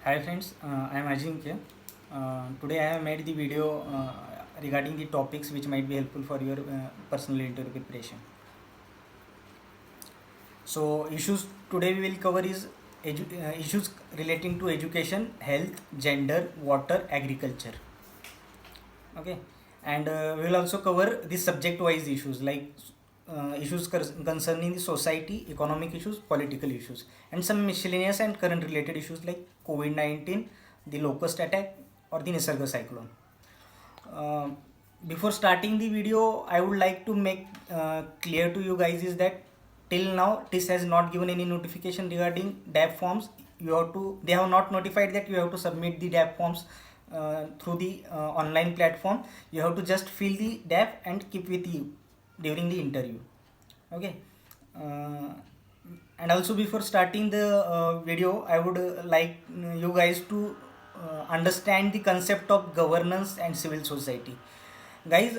Hi friends, I am Ajinkya. Today I have made the video regarding the topics which might be helpful for your personal interview preparation. So issues today we will cover is issues relating to education, health, gender, water, agriculture. Okay, and we will also cover the subject-wise issues like issues concerning the society, economic issues, political issues, and some miscellaneous and current related issues like COVID-19, the locust attack, or the Nisarga cyclone. Uh, Before starting the video, I would like to make clear to you guys is that till now TIS has not given any notification regarding DAP forms. They have not notified that you have to submit the DAP forms through the online platform. You have to just fill the DAP and keep with you during the interview. Okay. Uh, and also before starting the video, I would like you guys to understand the concept of governance and civil society. Guys,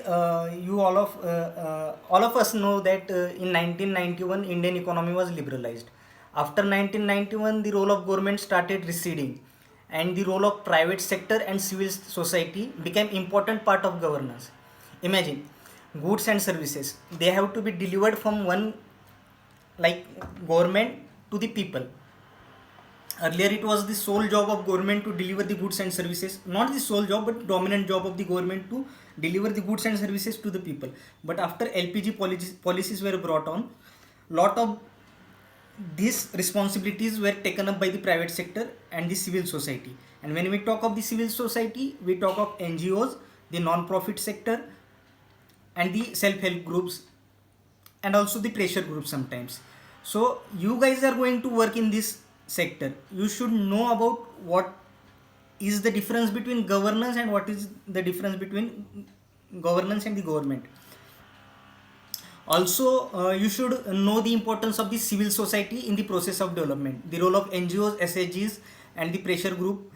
you all of us know that in 1991 Indian economy was liberalized. After 1991 the role of government started receding, and the role of private sector and civil society became important part of governance. Imagine, goods and services, they have to be delivered from one, like, government to the people. Earlier it was the sole job of government to deliver the goods and services, not the sole job but dominant job of the government to deliver the goods and services to the people. But after LPG policies were brought on, lot of these responsibilities were taken up by the private sector and the civil society. And when we talk of the civil society, we talk of NGOs, the non-profit sector, and the self-help groups, and also the pressure groups sometimes. So you guys are going to work in this sector. You should know about what is the difference between governance and what is the difference between governance and the government. Also, you should know the importance of the civil society in the process of development, the role of NGOs, SHGs, and the pressure group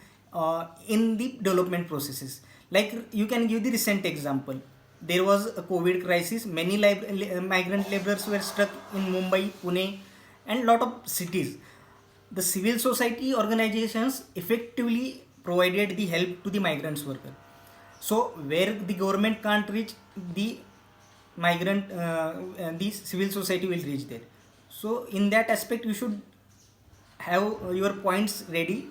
in the development processes. Like, you can give the recent example. There was a COVID crisis. Many migrant laborers were stuck in Mumbai, Pune, and lot of cities. The civil society organizations effectively provided the help to the migrants worker. So where the government can't reach, the migrant the civil society will reach there. So in that aspect you should have your points ready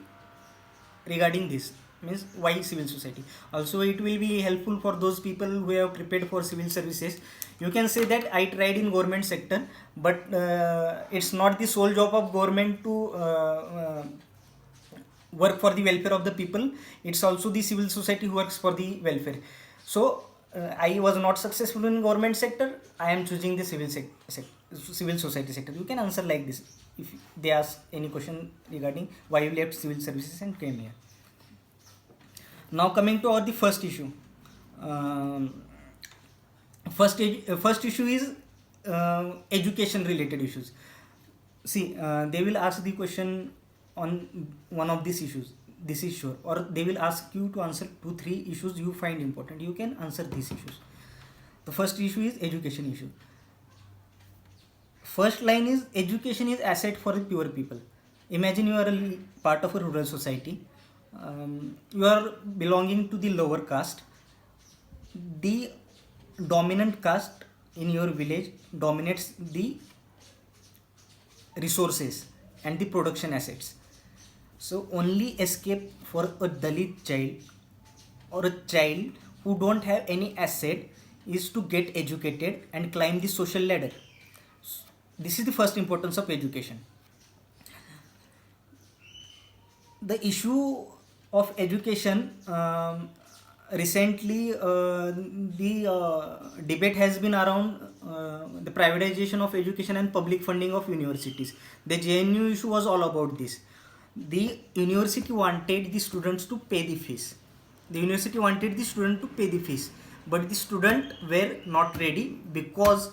regarding this, means why civil society. Also it will be helpful for those people who have prepared for civil services. You can say that I tried in government sector, but it's not the sole job of government to work for the welfare of the people. It's also the civil society who works for the welfare. So I was not successful in government sector, I am choosing the civil society sector. You can answer like this if they ask any question regarding why you left civil services and came here. Now coming to our the first issue. um, first issue is education related issues. See, they will ask the question on one of these issues, this is sure, or they will ask you to answer 2 3 issues you find important. You can answer these issues. The first issue is education issue. First line is education is asset for the poor people. Imagine you are a part of a rural society. You are belonging to the lower caste. The dominant caste in your village dominates the resources and the production assets. So only escape for a Dalit child or a child who don't have any asset is to get educated and climb the social ladder. This is the first importance of education. The issue of education, recently the debate has been around the privatization of education and public funding of universities. The JNU issue was all about this. The university wanted the students to pay the fees. The university wanted the student to pay the fees, but the student were not ready because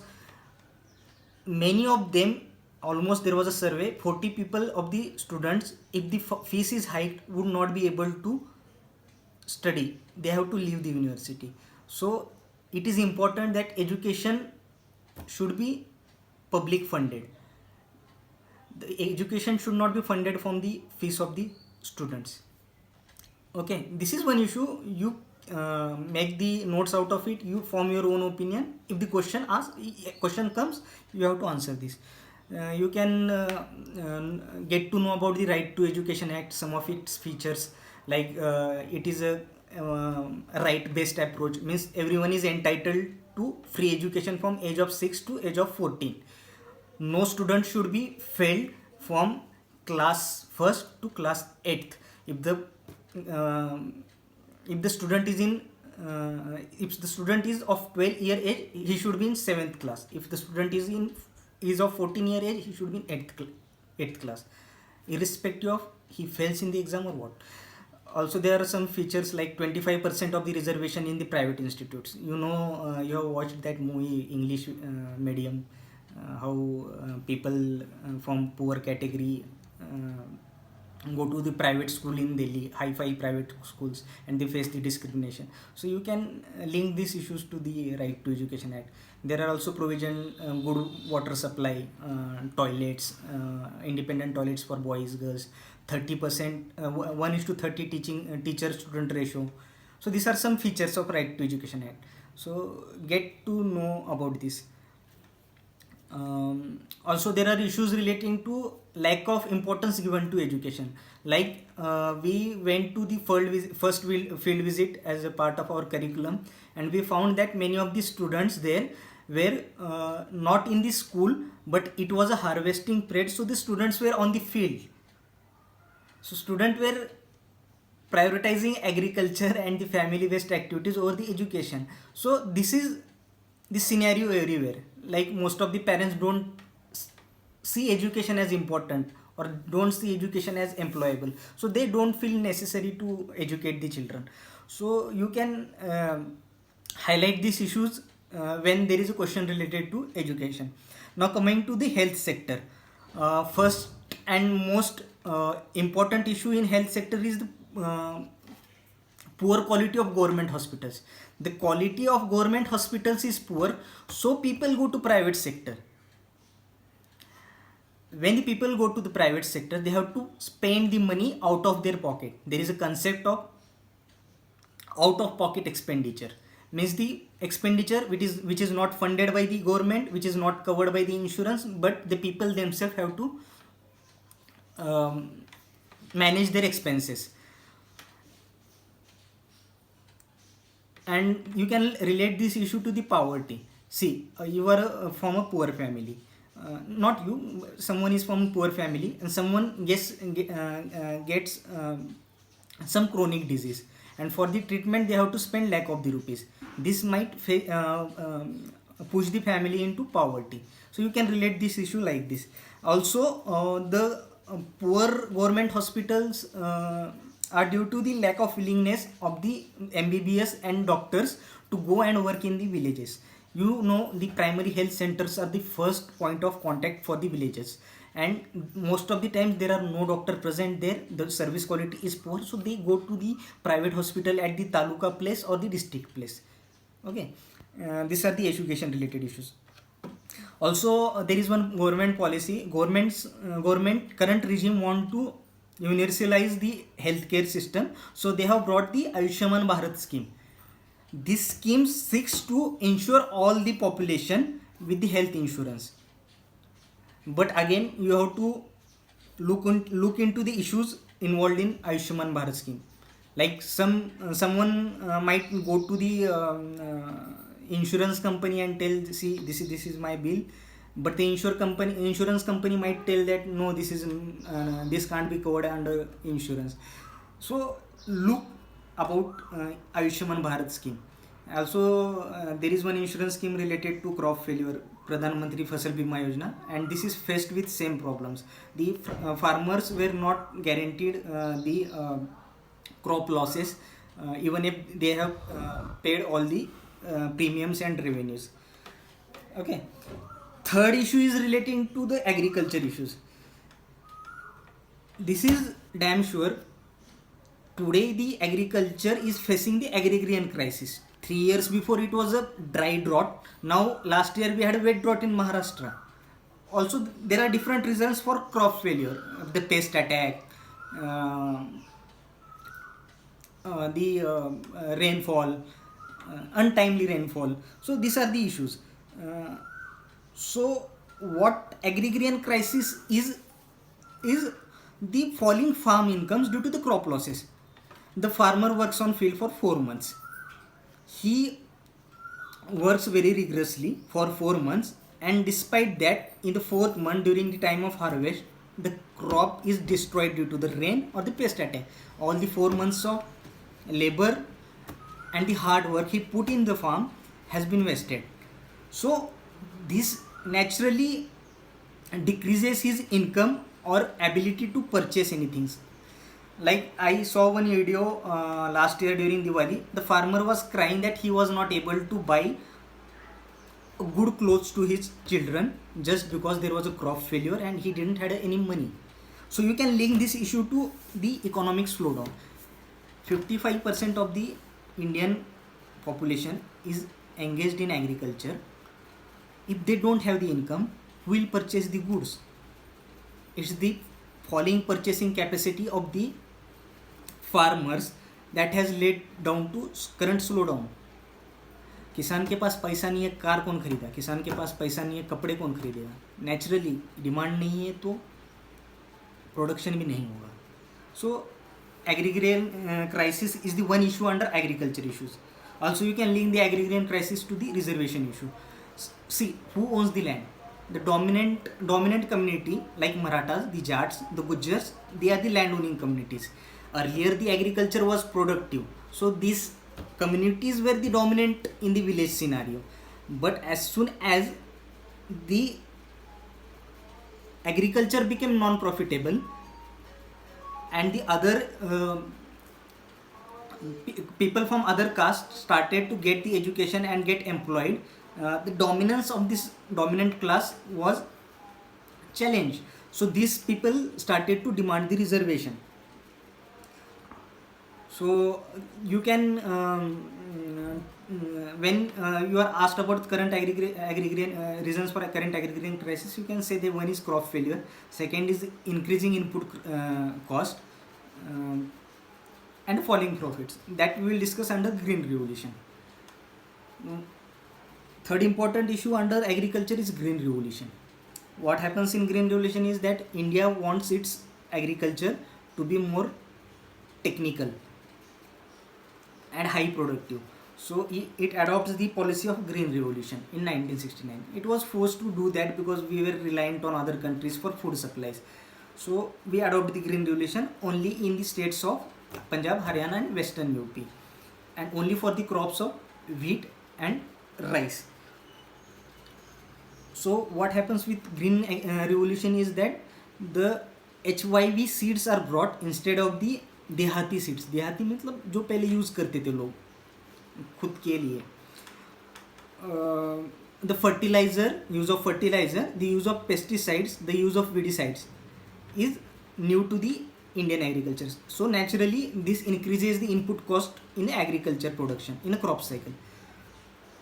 many of them, almost there was a survey, 40 people of the students, if the fees is hiked, would not be able to study. They have to leave the university. So it is important that education should be public funded. The education should not be funded from the fees of the students. Okay, this is one issue. You make the notes out of it. You form your own opinion. If the question comes, you have to answer this. You can get to know about the Right to Education Act, some of its features, like it is a right-based approach. Means everyone is entitled to free education from age of 6 to age of 14. No student should be failed from class 1st to class 8th. If the uh, if the student is in if the student is of 12-year age, he should be in 7th class. If the student is of 14-year age, he should be in 8th class, irrespective of he fails in the exam or what. Also, there are some features like 25% of the reservation in the private institutes. You have watched that movie English medium, how people from poor category go to the private school in Delhi, high-fi private schools, and they face the discrimination. So you can link these issues to the Right to Education Act. There are also provision good water supply, toilets, independent toilets for boys, girls, 30%, 1:30 teacher student ratio. So these are some features of Right to Education Act. So get to know about this. Also, there are issues relating to lack of importance given to education. Like we went to the first field visit as a part of our curriculum, and we found that many of the students there were not in the school, but it was a harvesting period, so the students were on the field. So students were prioritizing agriculture and the family based activities over the education. So this is the scenario everywhere. Like most of the parents don't see education as important or don't see education as employable, so they don't feel necessary to educate the children. So you can highlight these issues when there is a question related to education. Now coming to the health sector, first and most important issue in health sector is the poor quality of government hospitals. The quality of government hospitals is poor, so people go to private sector. When the people go to the private sector, they have to spend the money out of their pocket. There is a concept of out of pocket expenditure. Means the expenditure which is not funded by the government, which is not covered by the insurance, but the people themselves have to manage their expenses. And you can relate this issue to the poverty. See, you are from a poor family. Not you, someone is from poor family, and someone gets some chronic disease, and for the treatment they have to spend lakh of the rupees. This might push the family into poverty. So you can relate this issue like this. Also, the poor government hospitals are due to the lack of willingness of the MBBS and doctors to go and work in the villages. The primary health centers are the first point of contact for the villages, and most of the times there are no doctor present there. The service quality is poor, so they go to the private hospital at the taluka place or the district place. Okay, these are the education related issues. Also, there is one government policy. Government current regime want to universalize the healthcare system, so they have brought the Ayushman Bharat scheme. This scheme seeks to ensure all the population with the health insurance. But again, you have to look into the issues involved in Ayushman Bharat scheme. Like someone might go to the insurance company and tell, see, this is my bill, but the insurance company might tell that no, this can't be covered under insurance. So look about Ayushman Bharat scheme. Also, there is one insurance scheme related to crop failure, Pradhan Mantri Fasal Bima Yojana, and this is faced with same problems. The farmers were not guaranteed the crop losses, even if they have paid all the premiums and revenues. Okay. Third issue is relating to the agriculture issues. This is damn sure. Today the agriculture is facing the agrarian crisis. 3 years before it was a dry drought. Now last year we had a wet drought in Maharashtra. Also there are different reasons for crop failure. The pest attack, rainfall, untimely rainfall. So these are the issues. So what agrarian crisis is the falling farm incomes due to the crop losses. The farmer works on field for 4 months. He works very rigorously for 4 months, and despite that, in the fourth month during the time of harvest, the crop is destroyed due to the rain or the pest attack. All the 4 months of labor and the hard work he put in the farm has been wasted. So this naturally decreases his income or ability to purchase anything. Like I saw one video last year during Diwali, the farmer was crying that he was not able to buy good clothes to his children just because there was a crop failure and he didn't have any money. So you can link this issue to the economic slowdown. 55% of the Indian population is engaged in agriculture. If they don't have the income, who will purchase the goods? It's the falling purchasing capacity of the farmers that has led down to current slowdown. किसान के पास पैसा नहीं है, car कौन खरीदा? किसान के पास पैसा नहीं है, कपड़े कौन खरीदेगा? नेचुरली डिमांड नहीं है तो प्रोडक्शन भी नहीं होगा. सो agrarian crisis is the one issue under agriculture issues. Also you can link the agrarian crisis to the reservation issue. See, who owns the land? The dominant community like Marathas, the Jats, the Gujars, they are the land owning communities. Earlier the agriculture was productive, so these communities were the dominant in the village scenario. But as soon as the agriculture became non-profitable and the other people from other castes started to get the education and get employed, the dominance of this dominant class was challenged. So these people started to demand the reservation. So you can when you are asked about current agrarian reasons for current agrarian crisis, you can say that one is crop failure, second is increasing input cost, and falling profits. That we will discuss under green revolution. Third important issue under agriculture is green revolution. What happens in green revolution is that India wants its agriculture to be more technical and high productive. So it adopts the policy of green revolution in 1969. It was forced to do that because we were reliant on other countries for food supplies. So we adopt the green revolution only in the states of Punjab, Haryana and Western UP, and only for the crops of wheat and rice. So what happens with green revolution is that the HYV seeds are brought instead of the देहाती seeds. देहाती मतलब जो पहले use करते थे लोग खुद के लिए. The fertilizer, use of fertilizer, the use of pesticides, the use of weedicides is new to the Indian agriculture. So naturally this increases the input cost in agriculture production in a crop cycle.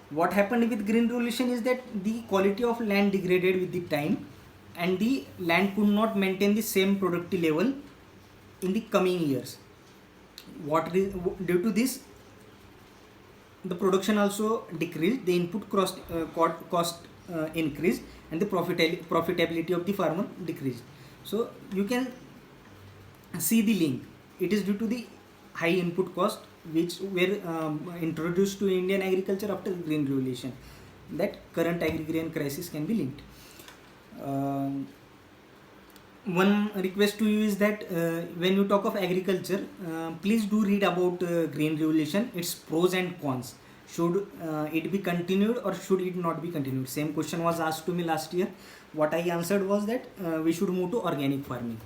What happened with green revolution is that the quality of land degraded with the time and the land could not maintain the same productive level in the coming years. Due to this, the production also decreased, the input cost increased, and the profitability of the farmer decreased. So you can see the link. It is due to the high input cost which were introduced to Indian agriculture after the green revolution that current agrarian crisis can be linked. One request to you is that when you talk of agriculture, please do read about green revolution, its pros and cons. Should it be continued or should it not be continued? Same question was asked to me last year. What I answered was that we should move to organic farming.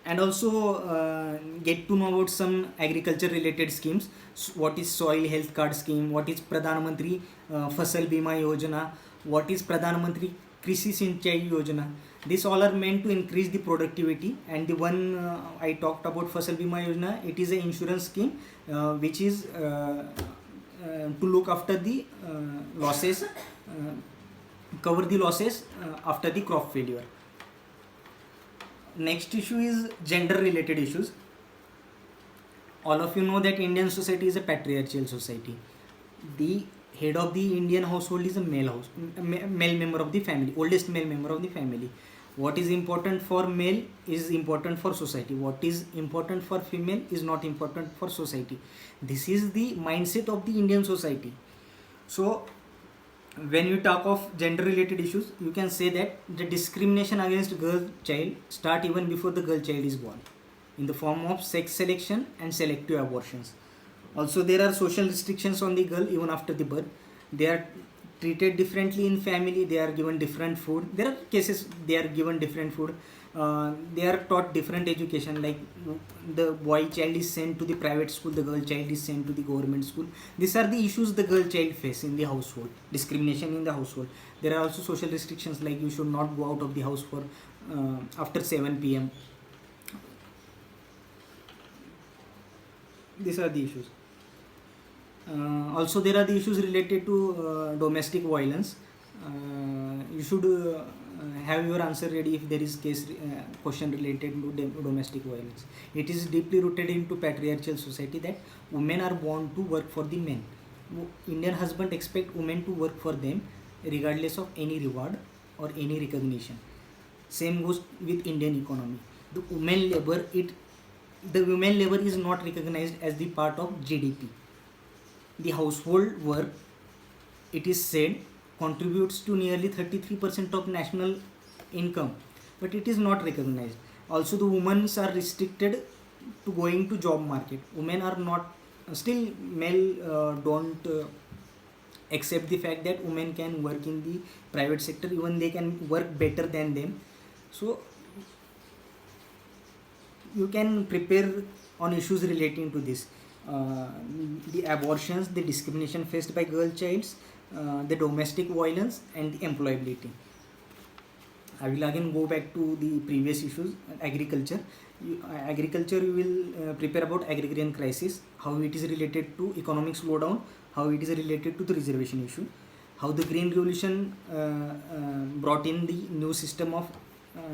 And also get to know about some agriculture related schemes. What is soil health card scheme, what is Pradhan Mantri Fasal Bima Yojana, what is Pradhan Mantri Krishi Sinchai Yojana. These all are meant to increase the productivity, and the one I talked about Fasal Bima Yojana, it is an insurance scheme which is to look after the losses, cover the losses after the crop failure. Next issue is gender related issues. All of you know that Indian society is a patriarchal society. The head of the Indian household is a male member of the family, oldest male member of the family. What is important for male is important for society. What is important for female is not important for society. This is the mindset of the Indian society. So when you talk of gender related issues, you can say that the discrimination against girl child start even before the girl child is born, in the form of sex selection and selective abortions. Also, there are social restrictions on the girl even after the birth. They are treated differently in family. They are given different food. There are cases they are given different food. They are taught different education. Like the boy child is sent to the private school, the girl child is sent to the government school. These are the issues the girl child face in the household. Discrimination in the household. There are also social restrictions like you should not go out of the house for after 7 p.m. These are the issues. Also, there are the issues related to domestic violence. You should have your answer ready if there is question related to domestic violence. It is deeply rooted into patriarchal society that women are born to work for the men. Indian husband expect women to work for them regardless of any reward or any recognition. Same goes with Indian economy. The women labor is not recognized as the part of GDP. The household work, it is said, contributes to nearly 33% of national income, but it is not recognized. Also, the women are restricted to going to job market. Women are not, still male don't accept the fact that women can work in the private sector, even they can work better than them. So you can prepare on issues relating to this. The abortions, the discrimination faced by girl childs, the domestic violence, and the employability. I will again go back to the previous issues. Agriculture. Agriculture, you will prepare about agrarian crisis, how it is related to economic slowdown, how it is related to the reservation issue, how the green revolution brought in the new system of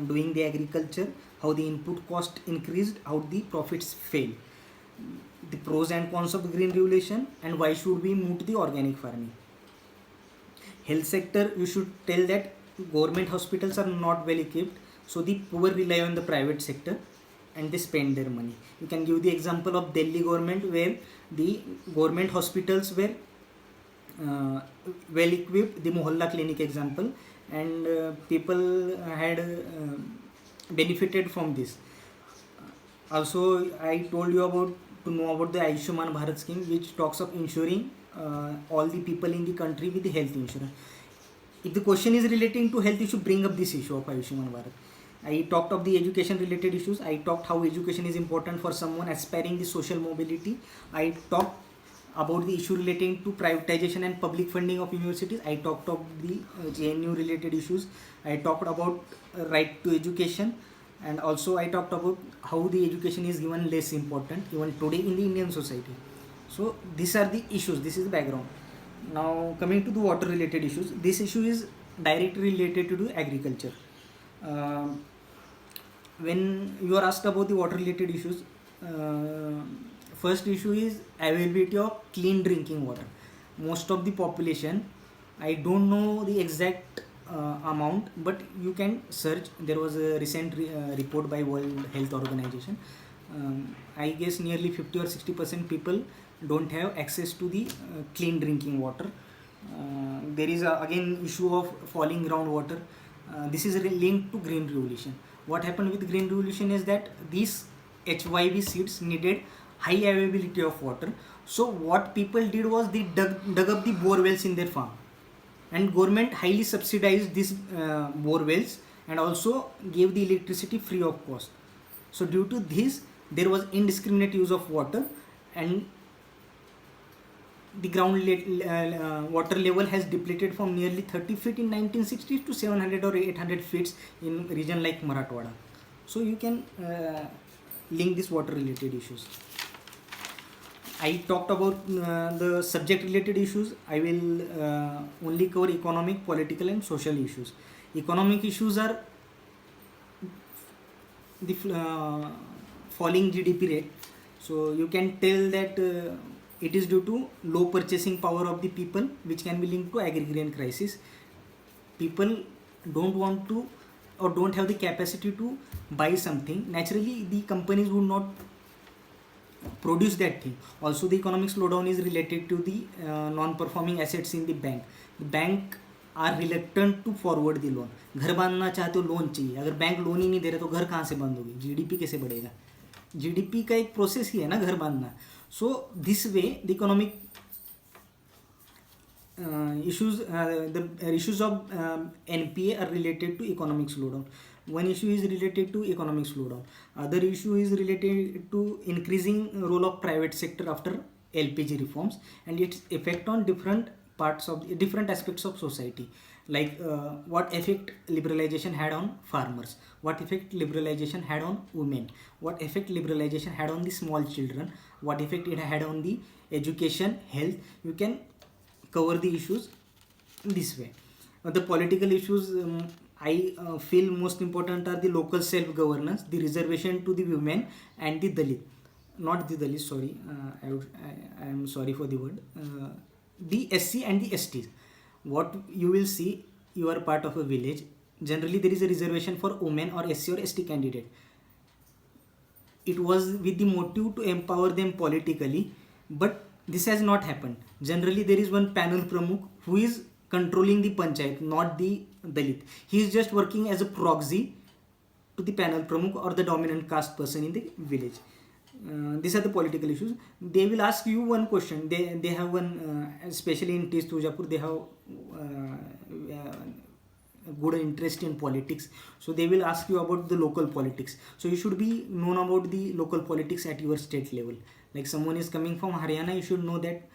doing the agriculture, how the input cost increased, how the profits fell, the pros and cons of the green revolution, and why should we move to the organic farming. Health sector, you should tell that government hospitals are not well equipped, so the poor rely on the private sector and they spend their money. You can give the example of Delhi government, where the government hospitals were well equipped, the Mohalla clinic example, and people had benefited from this. Also, I told you about to know about the Ayushman Bharat scheme, which talks of ensuring all the people in the country with the health insurance. If the question is relating to health, you should bring up this issue of Ayushman Bharat. I talked of the education related issues. I talked how education is important for someone aspiring the social mobility. I talked about the issue relating to privatization and public funding of universities. I talked of the JNU related issues. I talked about right to education, and also I talked about how the education is given less important even today in the Indian society. So these are the issues. This is the background. Now coming to the water related issues, this issue is directly related to agriculture. When you are asked about the water related issues, first issue is availability of clean drinking water. Most of the population, I don't know the exact amount, but you can search. There was a recent report by World Health Organization. I guess nearly 50 or 60% people don't have access to the clean drinking water. There is again issue of falling groundwater. This is linked to green revolution. What happened with green revolution is that these HYV seeds needed high availability of water. So what people did was they dug up the bore wells in their farm, and government highly subsidized these bore wells and also gave the electricity free of cost. So due to this, there was indiscriminate use of water, and the water level has depleted from nearly 30 feet in 1960s to 700 or 800 feet in region like Marathwada. So you can link these water related issues. I talked about the subject related issues. I will only cover economic, political and social issues. Economic issues are the falling GDP rate. So you can tell that it is due to low purchasing power of the people, which can be linked to agrarian crisis. People don't want to or don't have the capacity to buy something. Naturally, the companies would not produce that thing. Also, the economic slowdown is related to the non-performing assets in the bank. The bank are reluctant to forward the loan. घर बांधना चाहते हो, loan चाहिए. अगर bank loan ही नहीं दे रहा तो घर कहाँ से बंद होगी, जीडीपी कैसे बढ़ेगा. जीडीपी का एक प्रोसेस ही है ना घर बांधना. So this way the economic issues of NPA are related to economic slowdown. One issue is related to economic slowdown. Other issue is related to increasing role of private sector after LPG reforms and its effect on different aspects of society, like what effect liberalization had on farmers, what effect liberalization had on women, what effect liberalization had on the small children, what effect it had on the education, health. You can cover the issues this way. The political issues I feel most important are the local self-governance, the reservation to the women and the Dalit. Not the Dalit, sorry, I am sorry for the word. The SC and the STs. What you will see, you are part of a village. Generally, there is a reservation for women or SC or ST candidate. It was with the motive to empower them politically, but this has not happened. Generally, there is one panel pramukh who is controlling the panchayat, not the Dalit. He is just working as a proxy to the panel pramukh or the dominant caste person in the village. These are the political issues. They will ask you one question. They have one, especially in TIS Tujapur, they have good interest in politics. So they will ask you about the local politics. So you should be known about the local politics at your state level. Like someone is coming from Haryana, you should know that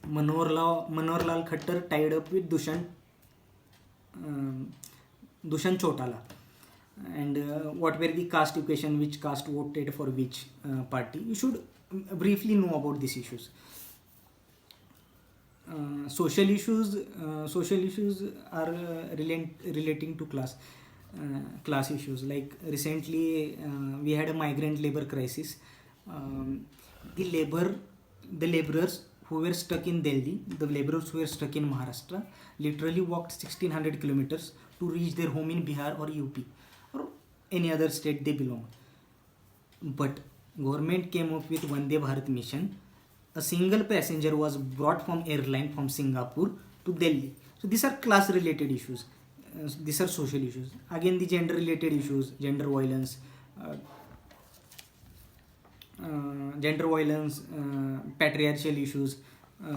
Manohar Lal Khattar tied up with Dushyant Chautala. And what were the caste equation, which caste voted for which party. You should briefly know about these issues. Social issues are relating to class issues. Like recently we had a migrant labor crisis. The laborers who were stuck in Delhi, the laborers who were stuck in Maharashtra literally walked 1600 kilometers to reach their home in Bihar or UP or any other state they belong. But government came up with Vande Bharat mission. A single passenger was brought from airline from Singapore to Delhi. So these are class related issues. These are social issues. Again, the gender related issues, gender violence, patriarchal issues,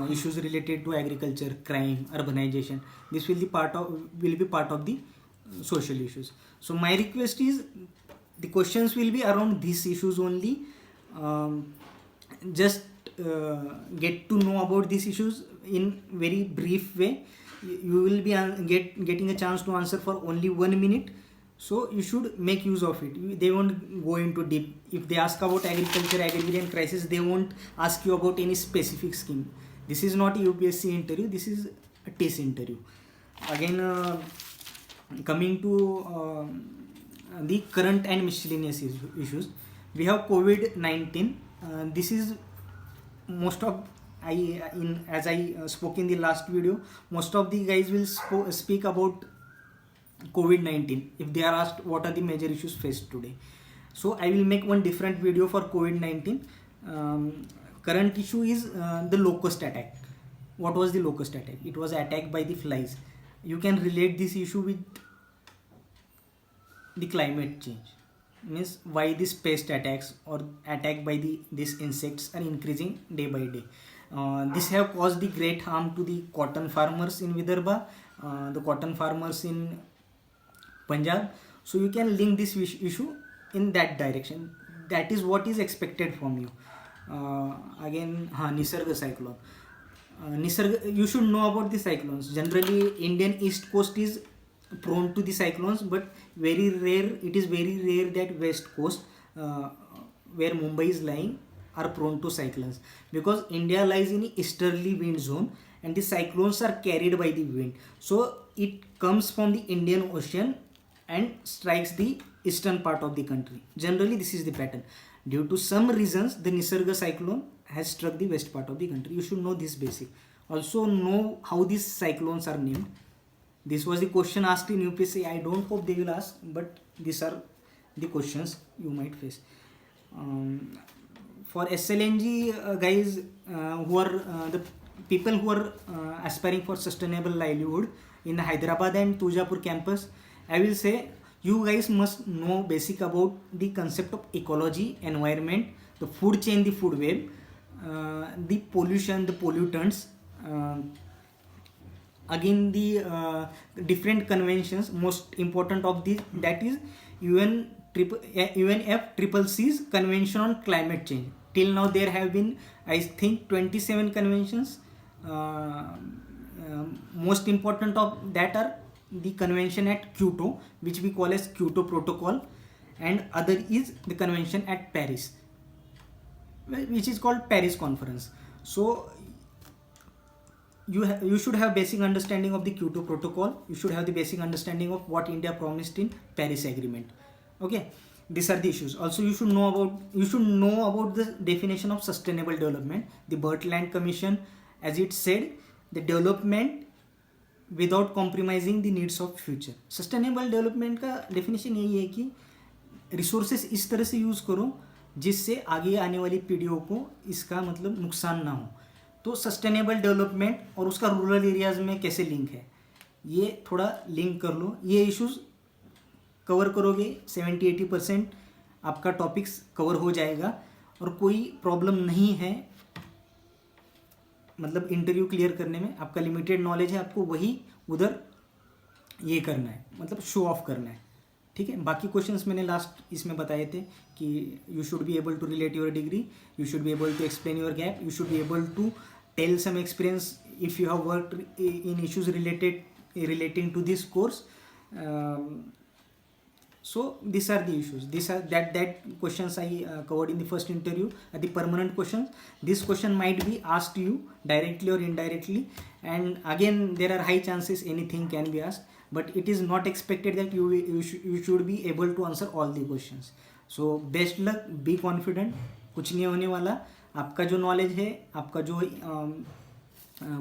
issues related to agriculture, crime, urbanization. This will be part of the social issues. So my request is, the questions will be around these issues only. Just get to know about these issues in very brief way. You will be getting a chance to answer for only 1 minute. So you should make use of it. They won't go into deep. If they ask about agriculture, agrarian crisis, they won't ask you about any specific scheme. This is not a UPSC interview. This is a TIS interview. Again, coming to the current and miscellaneous issues, we have COVID-19. This is most of as I spoke in the last video, most of the guys will speak about COVID-19 if they are asked what are the major issues faced today. So I will make one different video for COVID-19. Current issue is the locust attack. What was the locust attack? It was attack by the flies. You can relate this issue with the climate change. Means why these pest attacks or attack by these insects are increasing day by day. This have caused the great harm to the cotton farmers in Vidarbha, the cotton farmers in Punjab. So you can link this issue in that direction. That is what is expected from you. Again, Nisarga cyclone. Nisarga, you should know about the cyclones. Generally, Indian East Coast is prone to the cyclones, but very rare. It is very rare that West Coast, where Mumbai is lying, are prone to cyclones, because India lies in easterly wind zone and the cyclones are carried by the wind. So it comes from the Indian Ocean and strikes the eastern part of the country. Generally this is the pattern. Due to some reasons the Nisarga cyclone has struck the west part of the country. You should know this basic. Also know how these cyclones are named. This was the question asked in UPSC. I don't hope they will ask, but these are the questions you might face. For SLNG guys, who are the people who are aspiring for sustainable livelihood in the Hyderabad and Tujapur campus, I will say you guys must know basic about the concept of ecology, environment, the food chain, the food web, the pollution, the pollutants, again the different conventions. Most important of these, that is UNFCCC's Convention on Climate Change. Till now there have been, I think, 27 conventions. Most important of that are the convention at Kyoto, which we call as Kyoto Protocol, and other is the convention at Paris, which is called Paris Conference. So you should have basic understanding of the Kyoto Protocol. You should have the basic understanding of what India promised in Paris Agreement. Okay, these are the issues. Also you should know about the definition of sustainable development. The Bertland Commission, as it said, the development without compromising the needs of future. Sustainable development का definition यही है कि resources इस तरह से use करो जिससे आगे आने वाली पीढ़ियों को इसका मतलब नुकसान ना हो. तो सस्टेनेबल डेवलपमेंट और उसका रूरल एरियाज़ में कैसे लिंक है, ये थोड़ा लिंक कर लो. ये इश्यूज़ कवर करोगे 70-80% आपका टॉपिक्स कवर हो जाएगा और कोई प्रॉब्लम नहीं है. मतलब इंटरव्यू क्लियर करने में आपका लिमिटेड नॉलेज है, आपको वही उधर ये करना है, मतलब शो ऑफ करना है. ठीक है, बाकी क्वेश्चंस मैंने लास्ट इसमें बताए थे कि you should be able to relate your degree, you should be able to explain your gap, you should be able to tell some experience if you have worked in issues relating to this course. So these are the issues. These are that questions I covered in the first interview. The permanent questions. This question might be asked you directly or indirectly, and again there are high chances anything can be asked. But it is not expected that you should be able to answer all the questions. So best luck. Be confident. कुछ नहीं होने वाला. आपका जो knowledge है, आपका जो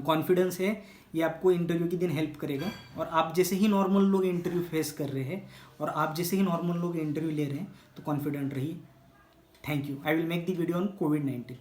confidence है, ये आपको इंटरव्यू के दिन हेल्प करेगा. और आप जैसे ही नॉर्मल लोग इंटरव्यू फेस कर रहे हैं और आप जैसे ही नॉर्मल लोग इंटरव्यू ले रहे हैं तो कॉन्फिडेंट रहिए. Thank you. I will make the video on COVID-19.